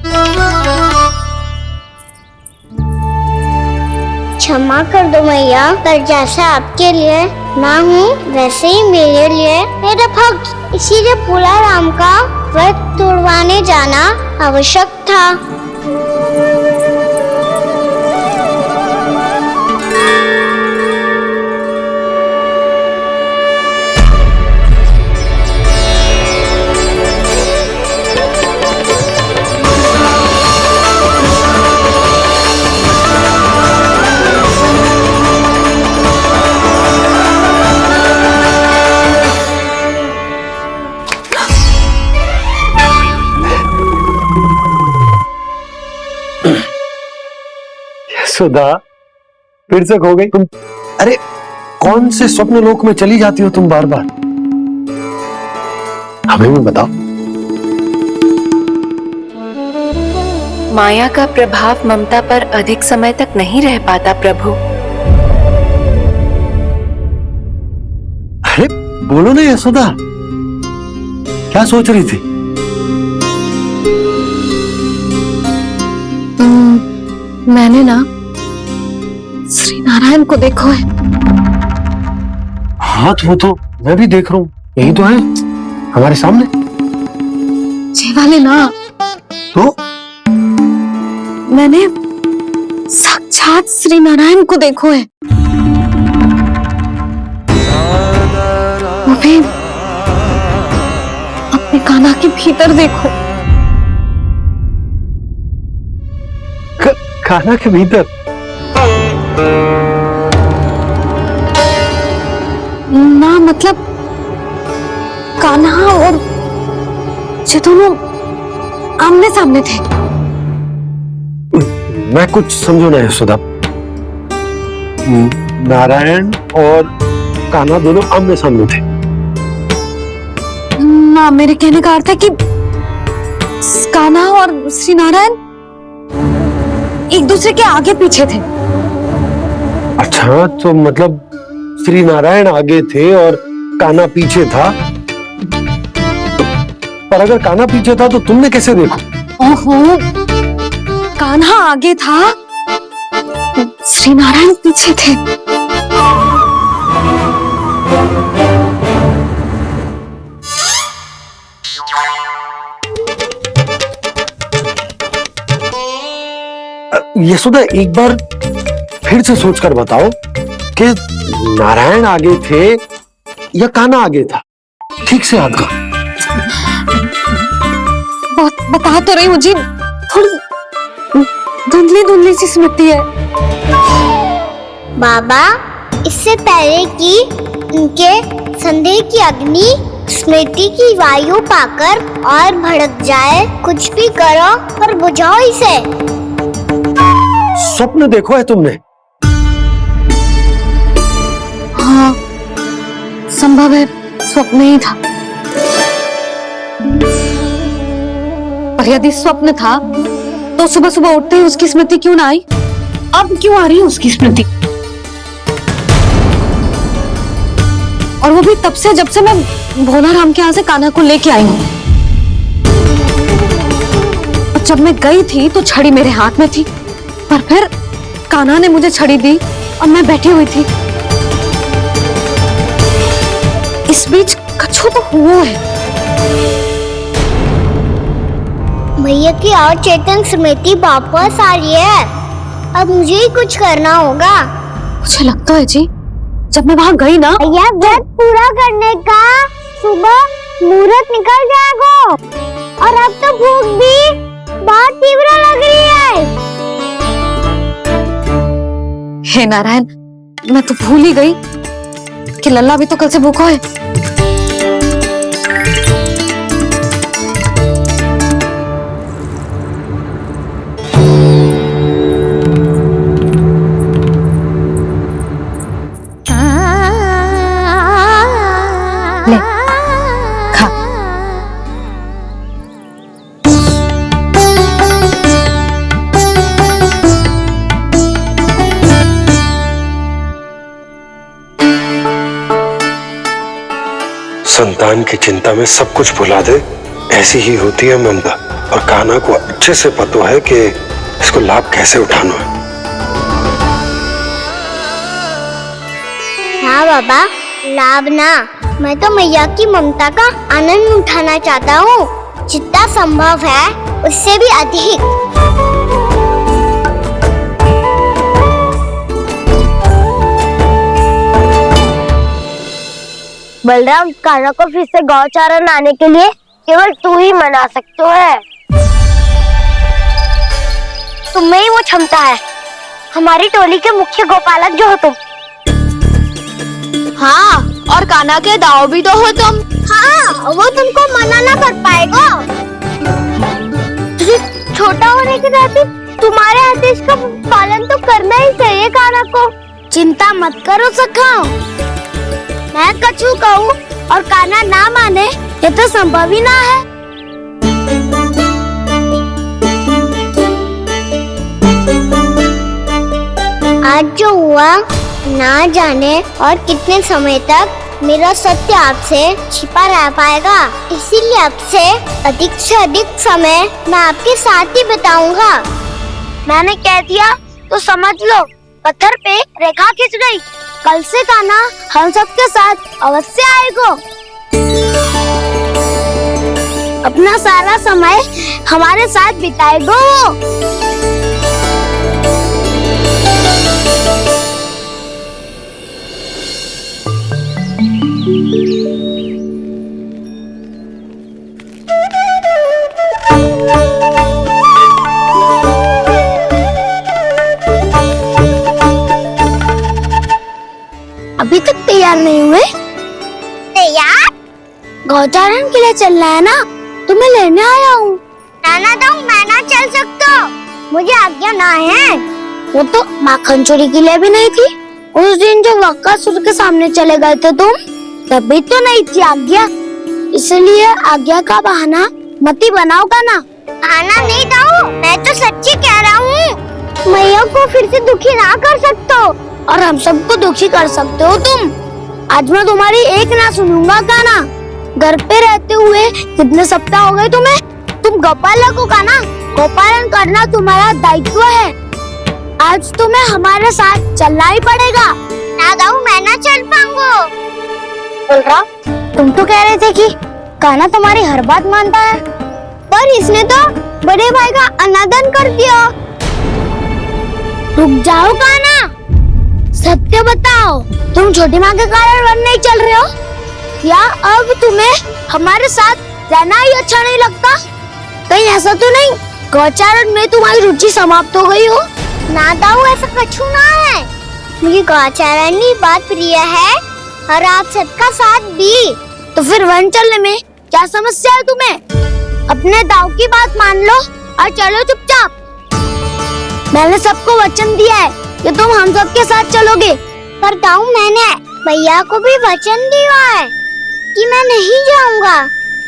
क्षमा कर दो मैया, पर जैसे आपके लिए ना हूँ वैसे ही मेरे लिए मेरा भक्त, इसीलिए भोला राम का व्रत तोड़वाने जाना आवश्यक था। सुधा फिर से खो गई तुम। अरे कौन से स्वप्न लोक में चली जाती हो तुम बार बार? हमें भी बताओ। माया का प्रभाव ममता पर अधिक समय तक नहीं रह पाता प्रभु। अरे बोलो ना यशोदा, क्या सोच रही थी? मैंने ना श्री नारायण को देखो है। हाँ तो वो तो मैं भी देख रहा हूँ, यही तो है हमारे सामने। ये वाले ना तो मैंने साक्षात श्री नारायण को देखो है। वो भी अपने कान्हा के भीतर देखो। कान्हा के भीतर? ना मतलब कान्हा और ये दोनों आमने सामने थे। मैं कुछ समझो ना यशोदा। नारायण और कान्हा दोनों आमने सामने थे? ना, मेरे कहने का अर्थ है कि कान्हा और श्री नारायण एक दूसरे के आगे पीछे थे। अच्छा तो मतलब श्री नारायण आगे थे और कान्हा पीछे था। पर अगर कान्हा पीछे था तो तुमने कैसे देखो? ओहो, कान्हा आगे था, श्री नारायण पीछे थे। यशोदा एक बार फिर से सोचकर बताओ कि नारायण आगे थे या कान्हा आगे था? ठीक से याद करो। बता तो रही हूँ जी, थोड़ी धुंधली धुंधली सी स्मृति है। बाबा, इससे पहले कि उनके संदेह की अग्नि स्मृति की वायु पाकर और भड़क जाए, कुछ भी करो पर बुझाओ इसे। स्वप्न देखो है तुमने? हाँ, संभव है स्वप्न ही था। पर यदि स्वप्न था तो सुबह सुबह उठते ही उसकी स्मृति क्यों ना आई? अब क्यों आ रही है उसकी स्मृति? और वो भी तब से जब से मैं भोला राम के यहाँ से कान्हा को लेके आई हूँ। जब मैं गई थी तो छड़ी मेरे हाथ में थी, पर फिर कान्हा ने मुझे छड़ी दी और मैं बैठी हुई थी। इस बीच कछु तो हुआ है। भैया की और चेतन स्मृति वापस आ रही है। अब मुझे ही कुछ करना होगा। मुझे लगता है जी, जब मैं वहाँ गई ना, भैया व्रत पूरा करने का सुबह मुहूर्त निकल जाएगा और अब तो भूख भी बहुत तीव्र लग रही है। हे नारायण, मैं तो भूल ही गई कि लल्ला भी तो कल से भूखा है। ले, खा। संतान की चिंता में सब कुछ भुला दे, ऐसी ही होती है ममता। और कान्हा को अच्छे से पता है कि इसको लाभ कैसे उठाना है। हाँ बाबा, लाभ ना, मैं तो मैया की ममता का आनंद उठाना चाहता हूँ, जितना संभव है उससे भी अधिक। बलराम, कान्हा को फिर से गौचारण लाने के लिए केवल तू ही मना सकते है। तुम्हें ही वो क्षमता है, हमारी टोली के मुख्य गोपालक जो हो तुम। हाँ, और कान्हा के दाव भी तो हो तुम। हाँ, वो तुमको मना ना कर पाएगा। तुझे छोटा होने के नाते तुम्हारे आदेश का पालन तो करना ही चाहिए कान्हा को। चिंता मत करो सखा, मैं कछु कहूँ और कान्हा ना माने, ये तो संभव ही ना है। आज जो हुआ ना जाने और कितने समय तक मेरा सत्य आपसे छिपा रह पाएगा, इसीलिए अब से अधिक समय मैं आपके साथ ही बिताऊंगा। मैंने कह दिया तो समझ लो, पत्थर पे रेखा खींच गई। कल से कान्हा हम सबके साथ अवश्य आएगा। अपना सारा समय हमारे साथ बिताएगा वो। अभी तक तैयार नहीं हुए? तैयार? गौचारण के लिए चलना है ना, तुम्हें लेने आया हूँ। नाना तो मैं ना चल सकता, मुझे आज्ञा ना है। वो तो माखन चोरी के लिए भी नहीं थी। उस दिन जो वक्कासुर के सामने चले गए थे तुम, तभी तो नहीं थी आज्ञा। इसलिए आज्ञा का बहाना मत ही बनाओगा ना। बहाना नहीं दाऊ, मैं तो सच्ची कह रहा हूँ। मैया को फिर से दुखी ना कर सकते हो और हम सबको दुखी कर सकते हो तुम। आज मैं तुम्हारी एक ना सुनूंगा कान्हा। घर पे रहते हुए कितने सप्ताह हो गए तुम्हें? तुम गोपालक हो कान्हा, गोपालन करना तुम्हारा दायित्व है। आज तुम्हें हमारे साथ चलना ही पड़ेगा। ना दाऊ, मैं ना चल पाऊंगा। बलराम, तुम तो कह रहे थे कि कान्हा तुम्हारी हर बात मानता है, पर इसने तो बड़े भाई का अनादर कर दिया। रुक जाओ कान्हा, सत्य बताओ, तुम छोटी माँ के कारण वन नहीं चल रहे हो या अब तुम्हें हमारे साथ रहना ही अच्छा नहीं लगता? कहीं ऐसा तो नहीं गौचारण में तुम्हारी रुचि समाप्त हो गई हो? ना दाऊ, ऐसा कछु ना है। मुझे गौचारण की बात प्रिय है और आप सबका साथ भी। तो फिर वन चलने में क्या समस्या है तुम्हें? अपने दाऊ की बात मान लो और चलो चुपचाप। मैंने सबको वचन दिया है कि तुम हम सबके साथ चलोगे। पर दाऊ, मैंने भैया को भी वचन दिया है कि मैं नहीं जाऊंगा।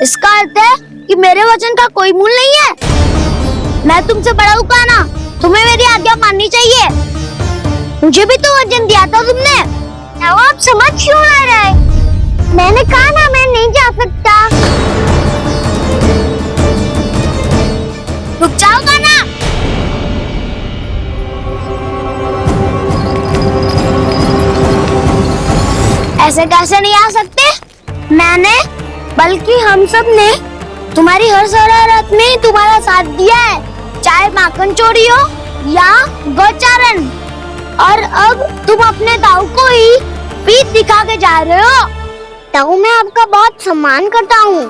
इसका अर्थ है कि मेरे वचन का कोई मूल नहीं है। मैं तुमसे बड़ा हूँ कान्हा, तुम्हें मेरी आज्ञा माननी चाहिए। मुझे भी तो वचन दिया था तुमने। अब आप समझ क्यों आ रहे? मैंने कहा ना मैं नहीं जा सकता। रुक जाओगा ना? ऐसे कैसे नहीं आ सकते? मैंने बल्कि हम सब ने तुम्हारी हर शरारत में तुम्हारा साथ दिया है, चाहे माखन चोरी हो या गोचारण। और अब तुम अपने ताऊ को ही पीठ दिखा के जा रहे हो। ताऊ मैं आपका बहुत सम्मान करता हूँ,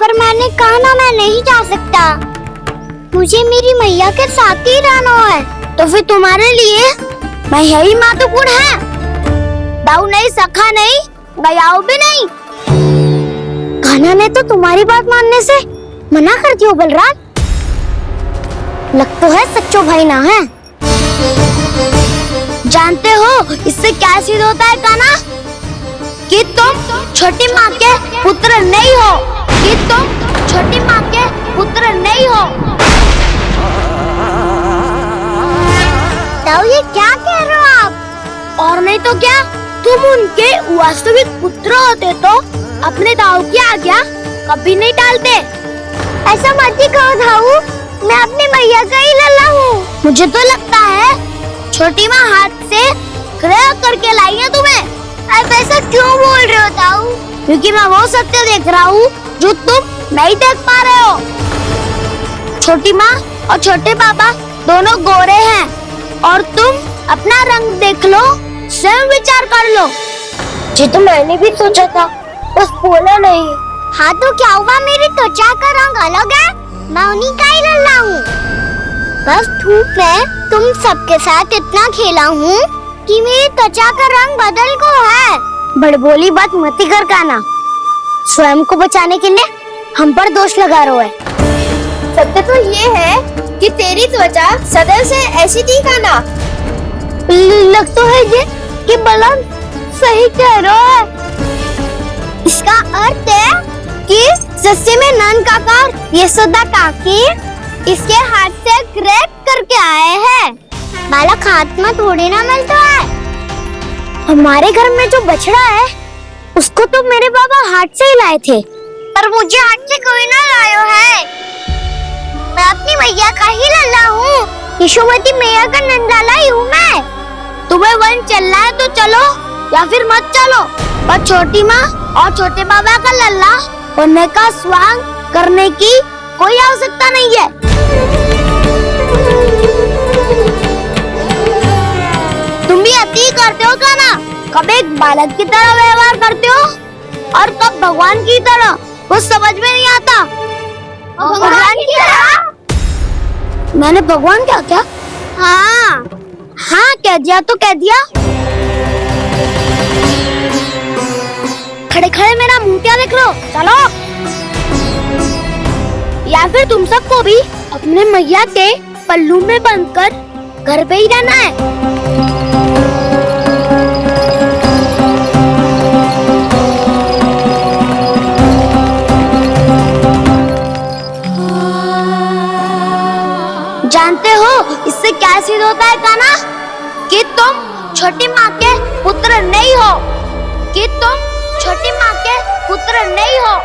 पर मैंने कहा ना मैं नहीं जा सकता। मुझे मेरी मैया के साथ ही रहना है। तो फिर तुम्हारे लिए मैं यही महत्वपूर्ण है। ताऊ नहीं, सखा नहीं, गयाऊ भी नहीं। कान्हा ने तो तुम्हारी बात मानने से मना कर दिया बलराम। लग तो है सच्चो भाई ना है। जानते हो इससे क्या सिद्ध होता है कान्हा? कि तुम छोटी माँ के पुत्र नहीं हो, कि तुम छोटी माँ के पुत्र नहीं हो। ताऊ ये क्या कह रहे हो आप? और नहीं तो क्या, तुम उनके वास्तविक पुत्र होते तो अपने ताऊ की आज्ञा कभी नहीं टालते। ऐसा मत ही कहो ताऊ, मैं अपनी मैया का ही लल्ला हूँ। मुझे तो लगता है छोटी माँ हाथ से ग्रह करके लाई है तुम्हें। अब ऐसा क्यों बोल रहे हो ताऊ? क्योंकि मैं वो सत्य देख रहा हूँ जो तुम नहीं देख पा रहे हो। छोटी माँ और छोटे पापा दोनों गोरे हैं और तुम अपना रंग देख लो, स्वयं विचार कर लो। जी तो मैंने भी सोचा था, बस बोला नहीं। हाँ तो क्या हुआ, मेरी त्वचा का रंग अलग है, मैं उन्हीं का ही लल्ला हूँ। बस धूप में तुम सबके साथ इतना खेला हूँ कि मेरी त्वचा का रंग बदल को है। बड़बोली बात मत ही कर कान्हा, स्वयं को बचाने के लिए हम पर दोष लगा रहे हो। सत्य तो ये है कि तेरी त्वचा सदैव से ऐसी थी कान्हा। लग तो है ये कि बलराम सही कह रहा है। इसका अर्थ है कि सस्ते में नन काका और यशोदा काकी इसके हाथ से ग्रेप करके आए हैं। बालक हाथ में थोड़ी ना मिलता है। हमारे घर में जो बछड़ा है उसको तो मेरे बाबा हाथ से ही लाए थे, पर मुझे हाथ से कोई ना लायो है। मैं अपनी मैया का ही लल्ला हूँ, यशोमती मैया का नंदलाला ही हूँ मैं। तुम्हें वन चलना है तो चलो या फिर मत चलो, पर छोटी माँ और छोटे बाबा का लल्ला बनने का स्वांग करने की कोई आवश्यकता नहीं है। तुम भी अति करते हो कान्हा, कब एक बालक की तरह व्यवहार करते हो और कब भगवान की तरह, कुछ समझ में नहीं आता। भगवान की तरह? मैंने भगवान क्या क्या? हाँ हाँ कह दिया तो कह दिया। खड़े खड़े मेरा मुंह क्या देख रहे हो? चलो, या फिर तुम सबको भी अपने मैया के पल्लू में बंधकर घर पे ही रहना है। जानते हो इससे क्या सिद्ध होता है कान्हा? कि तुम छोटी माँ के पुत्र नहीं हो, कि तुम छोटी माँ के पुत्र नहीं हो।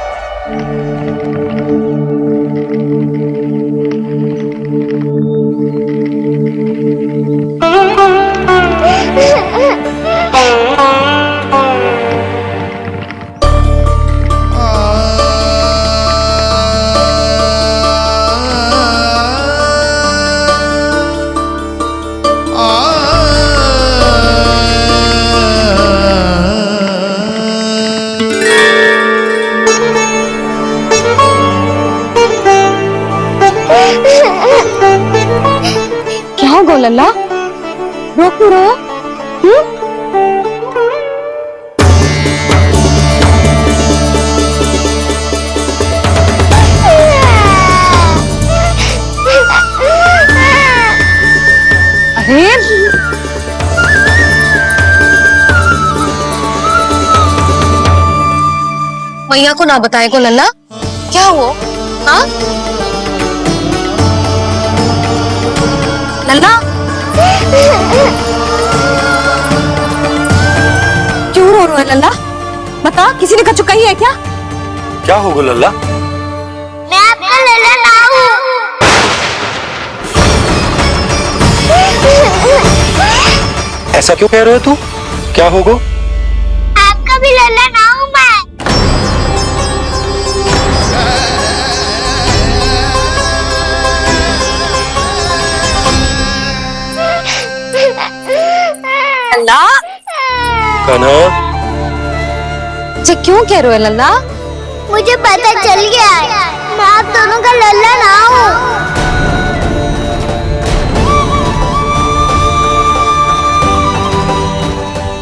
क्या हो लल्ला, रो क्यों रहे हो? अरे मैया को ना बताए को लल्ला, क्या हुआ? हाँ लल्ला, क्यों रो रहे हो लल्ला? बता, किसी ने कछु कही है क्या? क्या होगा लल्ला? मैं आपका लल्ला ना हूँ। ऐसा क्यों कह रहे हो तू? क्या होगा? आपका भी लल्ला ना हूँ मैं। लल्ला, कान्हा, जी क्यों कह रहे हो लल्ला? मुझे पता चल गया है, मैं आप दोनों का लल्ला ना हूँ।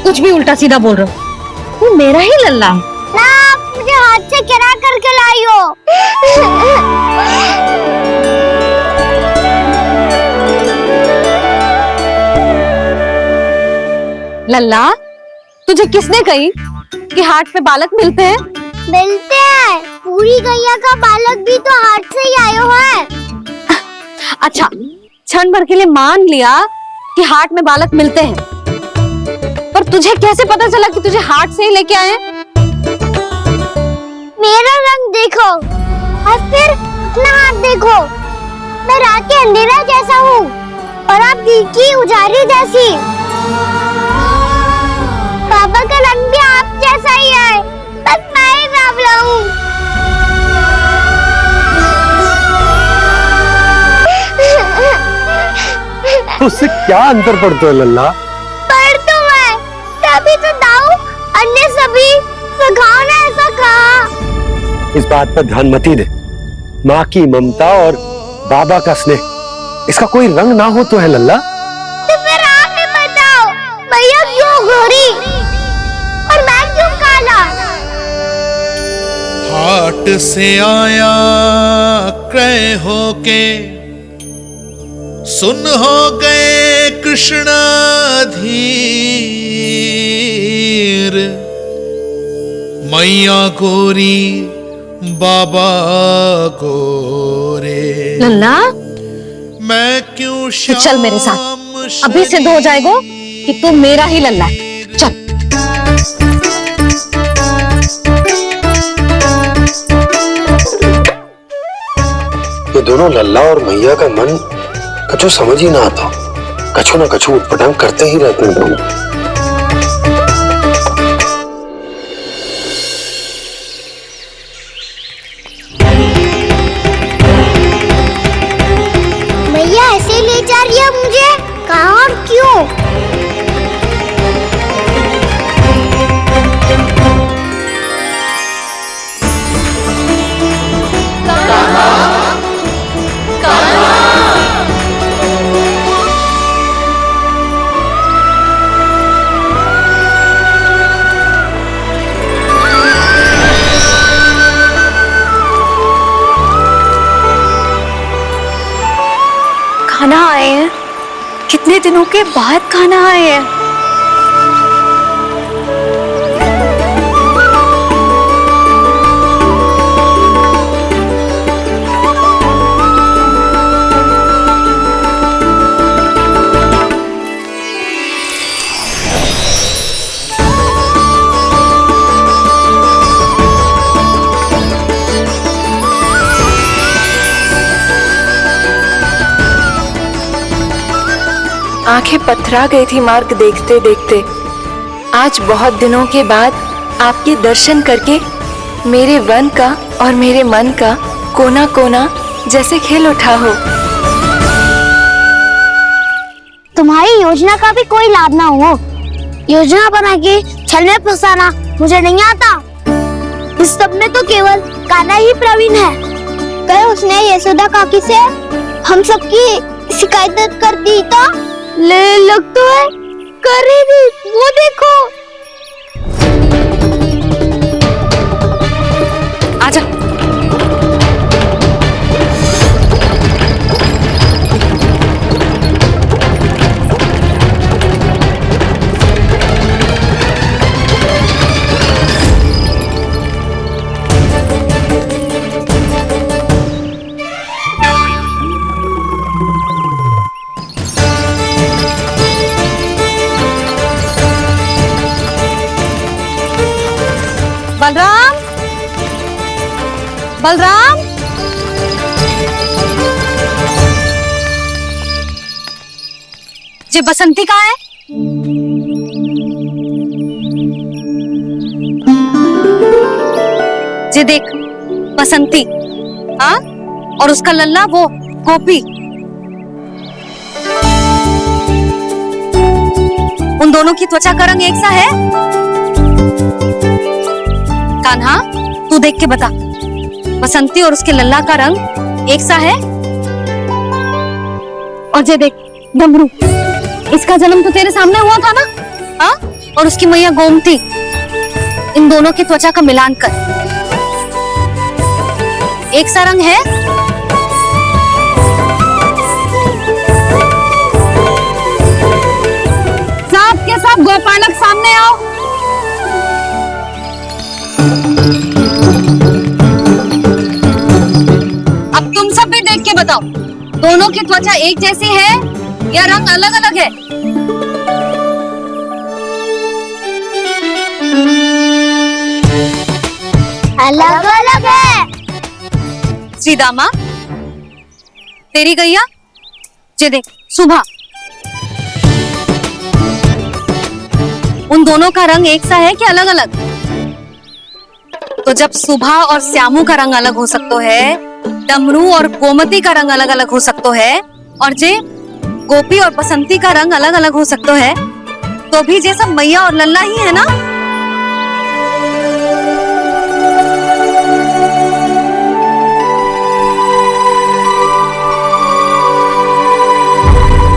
कुछ भी उल्टा सीधा बोल रहे हो, वो मेरा ही लल्ला है। ना, आप मुझे हाथ से गिरा करके लाई हो। लल्ला, तुझे किसने कही कि हाट पे बालक मिलते हैं? मिलते हैं, पूरी गैया का बालक भी तो हाट से ही आयो है। अच्छा, क्षण भर के लिए मान लिया कि हाट में बालक मिलते हैं, पर तुझे कैसे पता चला कि तुझे हाट से ही लेके आए? मेरा रंग देखो और फिर अपना हाथ देखो। मैं रात के अंधेरा जैसा हूँ और आप दिन की उजाली जैसी। पापा का रंग भी आप जैसा ही है, बस मैं ही बावला हूँ। उससे क्या अंतर पड़ता है लल्ला? पर तो मैं तभी तो दाऊ अन्य सभी सखाओ ने ऐसा कहा। इस बात पर ध्यान मत ही दे। माँ की ममता और बाबा का स्नेह, इसका कोई रंग ना हो तो है लल्ला। तो फिर आप ही बताओ, भैया क्यों गोरी और मैं क्यों काला? हाट से आया क्रय होके, सुन हो गए कृष्णाधीर। मैया गोरी बाबा गोरे, लल्ला, मैं क्यों तो चल मेरे साथ, अभी सिद्ध हो जाएगा कि तू मेरा ही लल्ला है। चल। ये दोनों लल्ला और मैया का मन कछु समझ ही ना आता, कछु ना कछु उटपटांग करते ही रहते हैं दोनों। भैया ऐसे ले जा रही है मुझे, कहाँ और क्यों? खाना आए हैं, कितने दिनों के बाद खाना आए हैं। आंखें पथरा गई थी मार्ग देखते देखते। आज बहुत दिनों के बाद आपके दर्शन करके मेरे वन का और मेरे मन का कोना कोना जैसे खेल उठा हो। तुम्हारी योजना का भी कोई लाभ ना हो। योजना बना के छल में फंसाना मुझे नहीं आता। इस सब में तो केवल कान्हा ही प्रवीण है। कल उसने यशोदा काकी से हम सबकी शिकायत कर दी तो ले लग तो है कर ही दी, वो देखो। आजा। बलराम, ये बसंती कहाँ है? ये देख बसंती, हाँ, और उसका लल्ला वो गोपी। उन दोनों की त्वचा का रंग एक सा है? कान्हा, तू देख के बता, बसंती और उसके लल्ला का रंग एक सा है? और ये देख डमरू, इसका जन्म तो तेरे सामने हुआ था ना? हाँ, और उसकी मैया गोमती, इन दोनों की त्वचा का मिलान कर एक सा रंग है? सब के सब गोपालक सामने आओ। अब तुम सब भी देख के बताओ, दोनों की त्वचा एक जैसी है या रंग अलग अलग है? अलग अलग है। श्रीदामा, तेरी गैया, ये देख सुभा, उन दोनों का रंग एक सा है कि अलग अलग? तो जब सुभा और श्यामू का रंग अलग हो सकता है, डमरू और गोमती का रंग अलग अलग हो सकता है, और जे गोपी और बसंती का रंग अलग अलग हो सकता है, तो भी जैसा मैया और लल्ला ही है ना?